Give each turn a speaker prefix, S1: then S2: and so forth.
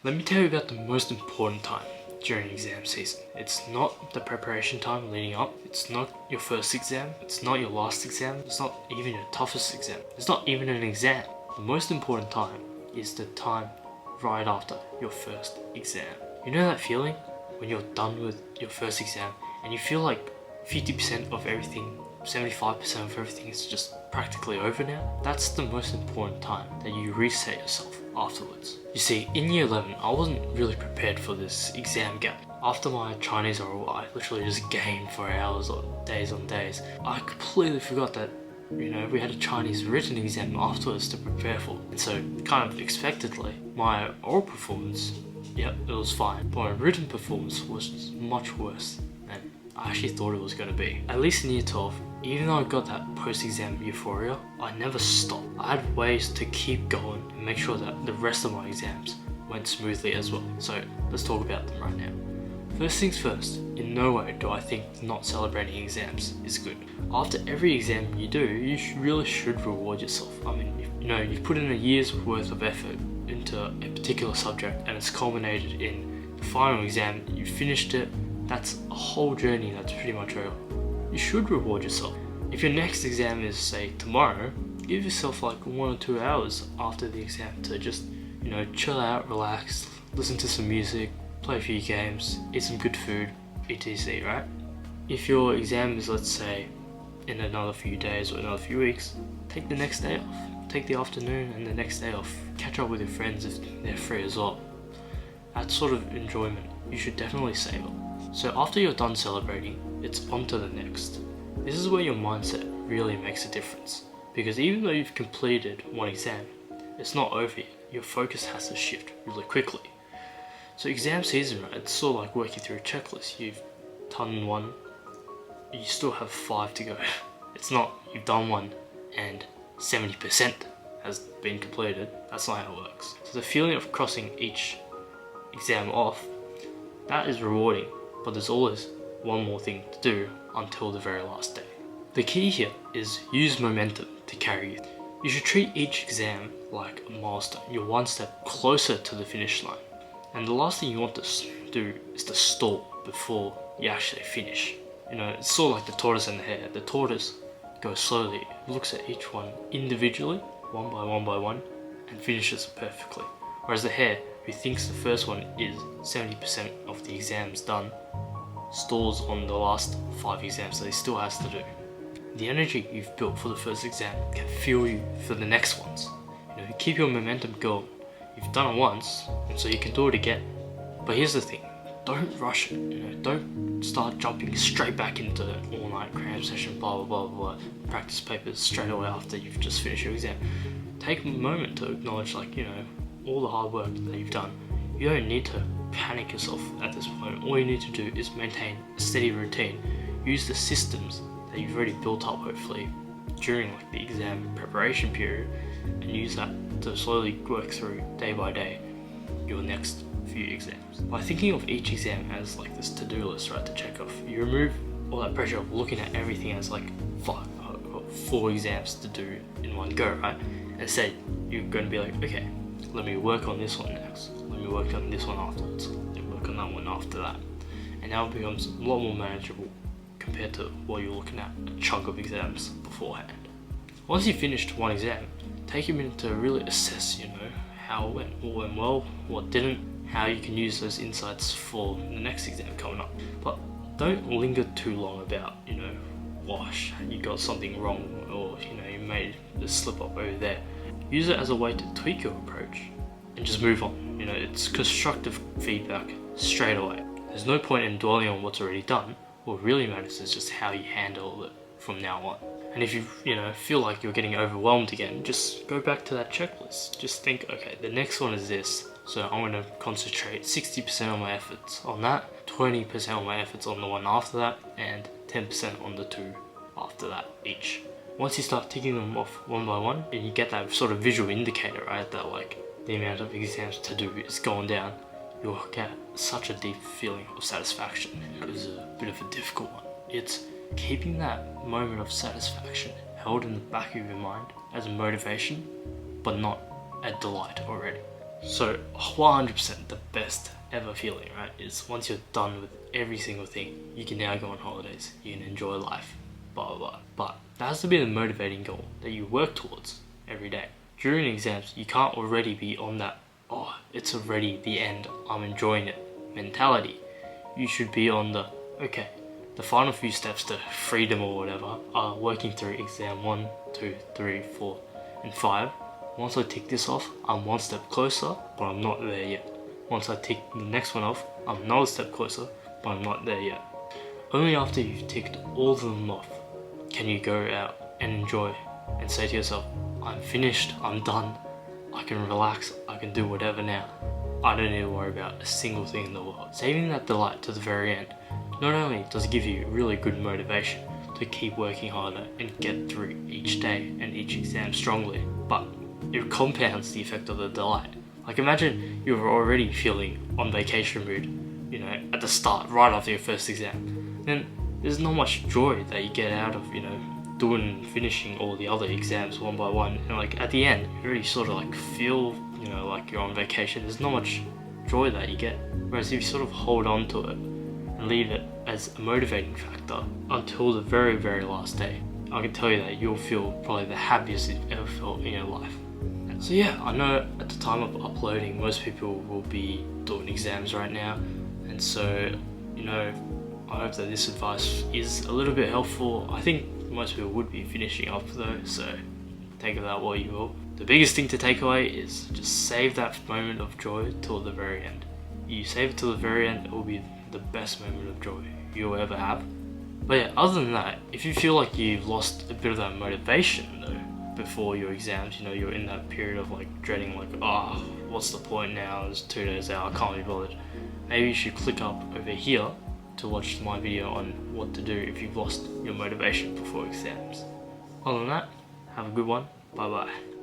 S1: Let me tell you about the most important time during exam season. It's not the preparation time leading up, it's not your first exam, it's not your last exam, it's not even your toughest exam, it's not even an exam. The most important time is the time right after your first exam. You know that feeling when you're done with your first exam and you feel like 50% of everything, 75% of everything is just practically over now? That's the most important time that you reset yourself afterwards. You see, in year 11, I wasn't really prepared for this exam gap. After my Chinese oral, I literally just gamed for hours or days on days. I completely forgot that, we had a Chinese written exam afterwards to prepare for. And so, kind of expectedly, my oral performance, it was fine. But my written performance was much worse than I actually thought it was going to be. At least in year 12, even though I got that post-exam euphoria, I never stopped. I had ways to keep going and make sure that the rest of my exams went smoothly as well. So let's talk about them right now. First things first, in no way do I think not celebrating exams is good. After every exam you do, you really should reward yourself. I mean, you've put in a year's worth of effort into a particular subject and it's culminated in the final exam, you finished it. That's a whole journey that's pretty much over. You should reward yourself. If your next exam is, say, tomorrow, give yourself like 1 or 2 hours after the exam to just, chill out, relax, listen to some music, play a few games, eat some good food, etc, right? If your exam is, let's say, in another few days or another few weeks, take the next day off. Take the afternoon and the next day off. Catch up with your friends if they're free as well. That sort of enjoyment you should definitely savor. So after you're done celebrating, it's on to the next. This is where your mindset really makes a difference. Because even though you've completed one exam, it's not over yet. Your focus has to shift really quickly. So exam season, right, it's sort of like working through a checklist. You've done one, you still have 5 to go. It's not you've done one and 70% has been completed. That's not how it works. So the feeling of crossing each exam off, that is rewarding. But there's always one more thing to do until the very last day. The key here is use momentum to carry you. You should treat each exam like a milestone. You're one step closer to the finish line. And the last thing you want to do is to stall before you actually finish. It's sort of like the tortoise and the hare. The tortoise goes slowly, looks at each one individually, one by one, and finishes it perfectly. Whereas the hare, who thinks the first one is 70% of the exams done, stalls on the last 5 exams that he still has to do. The energy you've built for the first exam can fuel you for the next ones. Keep your momentum going. You've done it once, and so you can do it again. But here's the thing, don't rush it. Don't start jumping straight back into an all-night cram session, blah blah blah, practice papers straight away after you've just finished your exam. Take a moment to acknowledge, all the hard work that you've done. You don't need to panic yourself at this point. All you need to do is maintain a steady routine. Use the systems that you've already built up, hopefully, during the exam preparation period, and use that to slowly work through day by day your next few exams. By thinking of each exam as this to-do list, right, to check off, you remove all that pressure of looking at everything as fuck, I've got 4 exams to do in one go, right? Instead, you're going to be like, okay, let me work on this one next. Let me work on this one afterwards. Then work on that one after that. And now it becomes a lot more manageable compared to what you're looking at a chunk of exams beforehand. Once you've finished one exam, take a minute to really assess, how it went, what went well, what didn't, how you can use those insights for the next exam coming up. But don't linger too long about, gosh, you got something wrong, or, you made a slip up over there. Use it as a way to tweak your approach and just move on. It's constructive feedback straight away. There's no point in dwelling on what's already done. What really matters is just how you handle it from now on. And if you feel like you're getting overwhelmed again, just go back to that checklist. Just think, okay, the next one is this. So I'm going to concentrate 60% of my efforts on that, 20% of my efforts on the one after that, and 10% on the 2 after that each. Once you start ticking them off one by one, and you get that sort of visual indicator, right, that the amount of exams to do is going down, you'll get such a deep feeling of satisfaction. It's a bit of a difficult one. It's keeping that moment of satisfaction held in the back of your mind as a motivation, but not a delight already. So 100% the best ever feeling, right, is once you're done with every single thing, you can now go on holidays, you can enjoy life, blah blah blah. But that has to be the motivating goal that you work towards every day. During exams, you can't already be on that, oh, it's already the end, I'm enjoying it mentality. You should be on the, okay, the final few steps to freedom or whatever are working through exam 1, 2, 3, 4, and 5. Once I tick this off, I'm one step closer, but I'm not there yet. Once I tick the next one off, I'm another step closer, but I'm not there yet. Only after you've ticked all of them off can you go out and enjoy and say to yourself, I'm finished, I'm done, I can relax, I can do whatever now. I don't need to worry about a single thing in the world. Saving that delight to the very end not only does it give you really good motivation to keep working harder and get through each day and each exam strongly, but it compounds the effect of the delight. Like, imagine you were already feeling on vacation mood, at the start, right after your first exam. Then there's not much joy that you get out of, doing, finishing all the other exams one by one. And like at the end, you already sort of like feel, like you're on vacation. There's not much joy that you get. Whereas if you sort of hold on to it and leave it as a motivating factor until the very, very last day, I can tell you that you'll feel probably the happiest you've ever felt in your life. So yeah, I know at the time of uploading, most people will be doing exams right now, and so, I hope that this advice is a little bit helpful. I think most people would be finishing up though, so take of that what you will. The biggest thing to take away is just save that moment of joy till the very end. You save it till the very end, it will be the best moment of joy you'll ever have. But yeah, other than that, if you feel like you've lost a bit of that motivation though before your exams, you're in that period of like dreading, like, oh, what's the point now, it's 2 days out, I can't be bothered. Maybe you should click up over here to watch my video on what to do if you've lost your motivation before exams. Other than that, have a good one, bye bye.